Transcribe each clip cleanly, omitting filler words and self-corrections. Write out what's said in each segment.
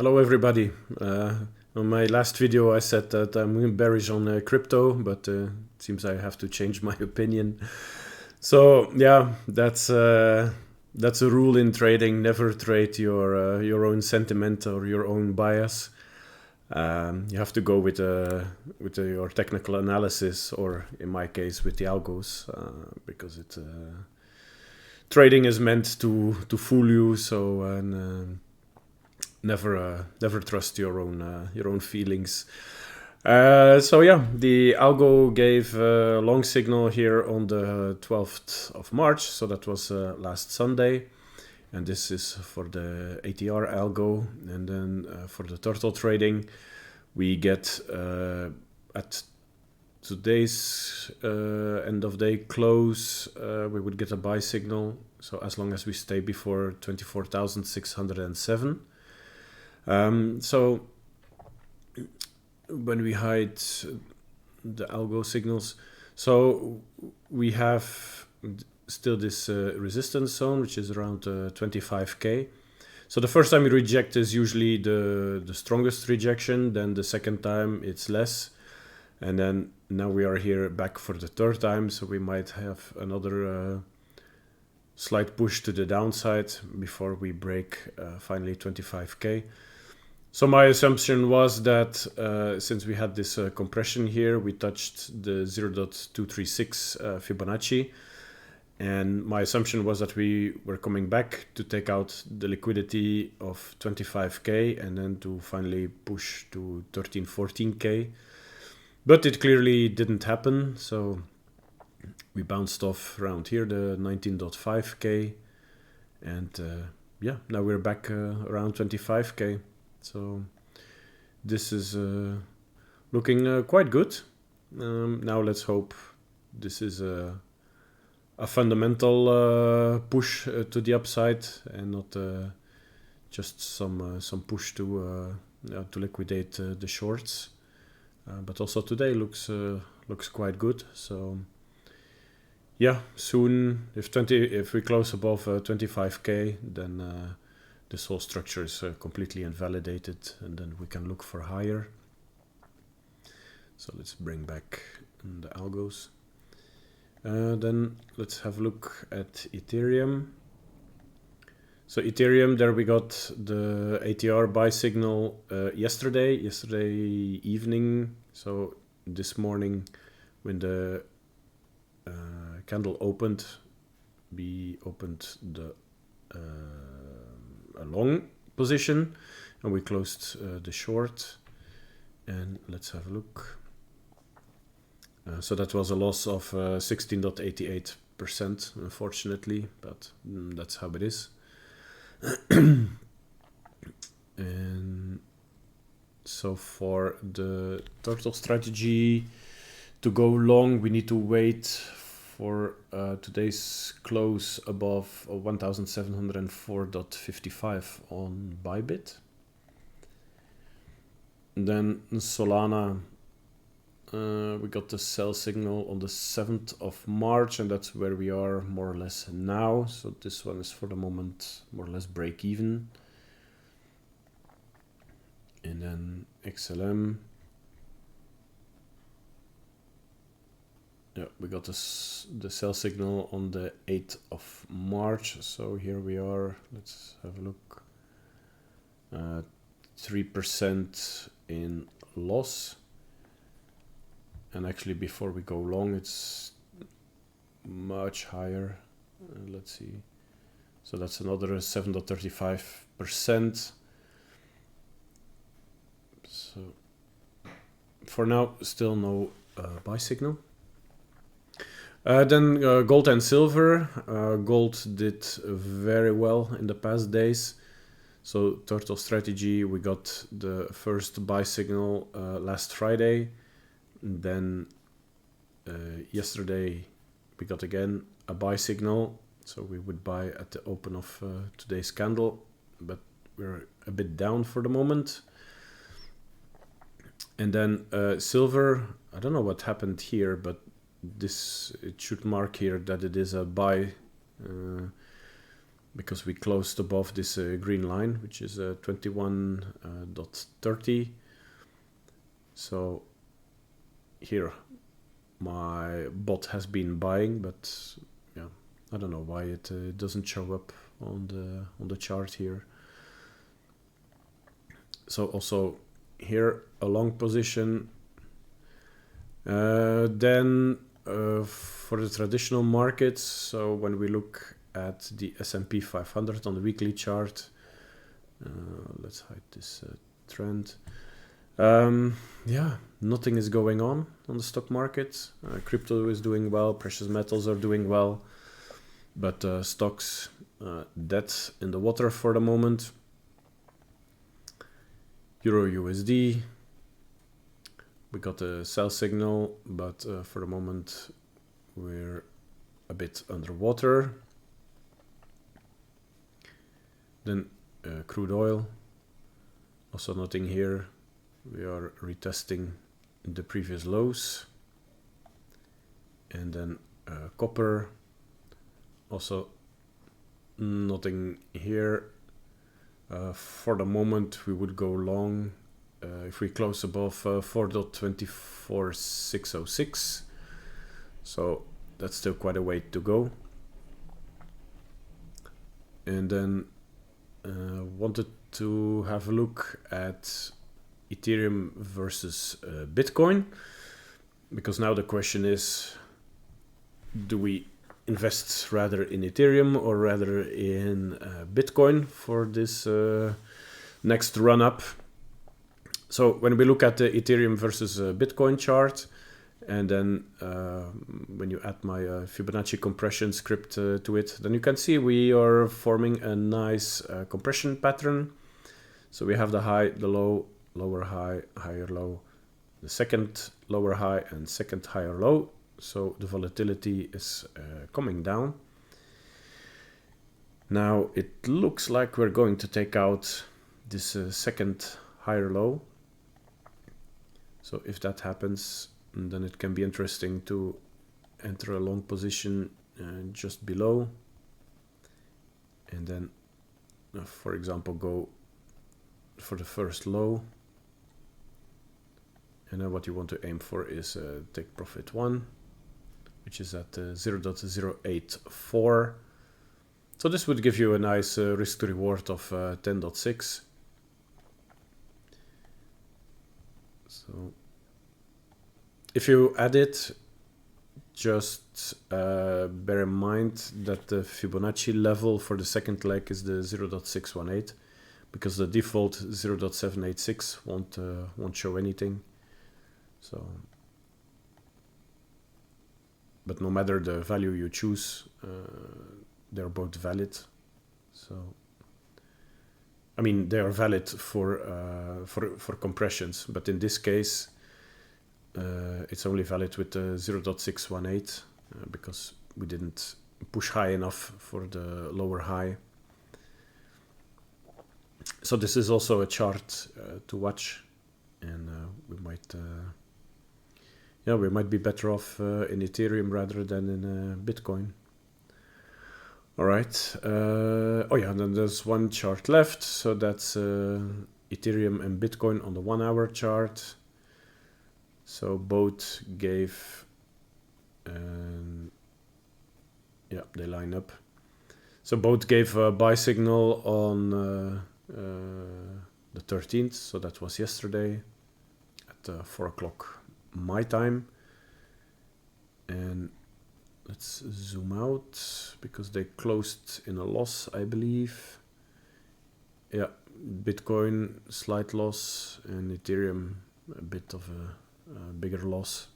Hello everybody. On my last video I said that I'm bearish on crypto, but it seems I have to change my opinion. So yeah, that's a rule in trading. Never trade your own sentiment or your own bias. You have to go with your technical analysis, or in my case with the algos, because trading is meant to fool you. So never trust your own feelings. So yeah, the algo gave a long signal here on the 12th of March, so that was last Sunday, and this is for the ATR algo. And then for the turtle trading, we get at today's end of day close, we would get a buy signal, so as long as we stay before 24,607. So when we hide the algo signals, so we have still this resistance zone, which is around 25k. So the first time we reject is usually the strongest rejection, then the second time it's less, and then now we are here back for the third time, so we might have another slight push to the downside before we break finally 25k. So my assumption was that since we had this compression here, we touched the 0.236 Fibonacci, and my assumption was that we were coming back to take out the liquidity of 25k and then to finally push to 13, 14k. But it clearly didn't happen, so we bounced off around here, the 19.5k, and yeah, now we're back around 25k. So this is looking quite good. Now let's hope this is a fundamental push to the upside and not just some push to liquidate the shorts. But also today looks quite good. So yeah, soon if we close above 25k, then this whole structure is completely invalidated, and then we can look for higher. So let's bring back the algos. Then let's have a look at Ethereum. So Ethereum, there we got the ATR buy signal yesterday evening. So this morning when the candle opened, we opened the a long position and we closed the short, and let's have a look. So that was a loss of 16.88%, unfortunately, but that's how it is. And so for the turtle strategy to go long, we need to wait for today's close above 1704.55 on Bybit. And then Solana, we got the sell signal on the 7th of March, and that's where we are more or less now. So this one is for the moment more or less break even. And then XLM. Yeah, we got the sell signal on the 8th of March. So here we are. Let's have a look. 3% in loss. And actually before we go long, it's much higher. Let's see. So that's another 7.35%. So for now, still no buy signal. Then gold and silver. Gold did very well in the past days. So turtle strategy, we got the first buy signal last Friday. And then yesterday we got again a buy signal. So we would buy at the open of today's candle, but we're a bit down for the moment. And then silver, I don't know what happened here, but it should mark here that it is a buy because we closed above this green line, which is 21.30. So here my bot has been buying, but yeah, I don't know why it doesn't show up on the chart here. So also here a long position. Then for the traditional markets, so when we look at the S&P 500 on the weekly chart, let's hide this trend. Yeah, nothing is going on the stock market. Crypto is doing well, precious metals are doing well, but stocks dead in the water for the moment. Euro USD, we got a sell signal, but for the moment we're a bit underwater. Then crude oil, also nothing here. We are retesting the previous lows. And then copper, also nothing here. For the moment we would go long if we close above 4.24606. So that's still quite a way to go. And then wanted to have a look at Ethereum versus Bitcoin, because now the question is, do we invest rather in Ethereum or rather in Bitcoin for this next run up? So when we look at the Ethereum versus Bitcoin chart, and then when you add my Fibonacci compression script to it, then you can see we are forming a nice compression pattern. So we have the high, the low, lower high, higher low, the second lower high and second higher low. So the volatility is coming down. Now it looks like we're going to take out this second higher low. So if that happens, then it can be interesting to enter a long position just below. And then, for example, go for the first low. And then what you want to aim for is take profit 1, which is at 0.084. So this would give you a nice risk to reward of 10.6. So if you add it, just bear in mind that the Fibonacci level for the second leg is the 0.618, because the default 0.786 won't show anything. So, but no matter the value you choose, they're both valid. So, I mean, they are valid for compressions, but in this case, it's only valid with the 0.618 because we didn't push high enough for the lower high. So this is also a chart to watch, and we might be better off in Ethereum rather than in Bitcoin. All right. Oh yeah, and then there's one chart left. So that's Ethereum and Bitcoin on the 1 hour chart. So both gave, yeah, they line up. So both gave a buy signal on the 13th. So that was yesterday at 4 o'clock my time. And let's zoom out because they closed in a loss, I believe. Yeah, Bitcoin slight loss and Ethereum a bit of a bigger loss.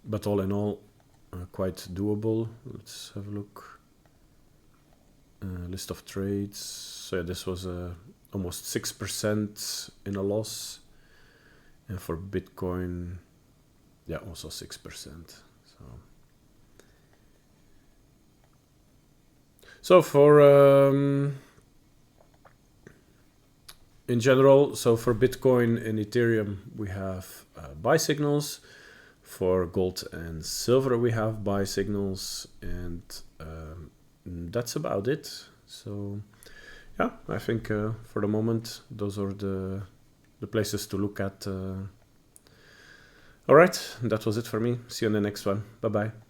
But all in all, quite doable. Let's have a look. List of trades. So yeah, this was almost 6% in a loss. And for Bitcoin, yeah, also 6%. So for in general, so for Bitcoin and Ethereum, we have buy signals. For gold and silver, we have buy signals, and that's about it. So yeah, I think for the moment those are the places to look at. All right, that was it for me. See you on the next one. Bye bye.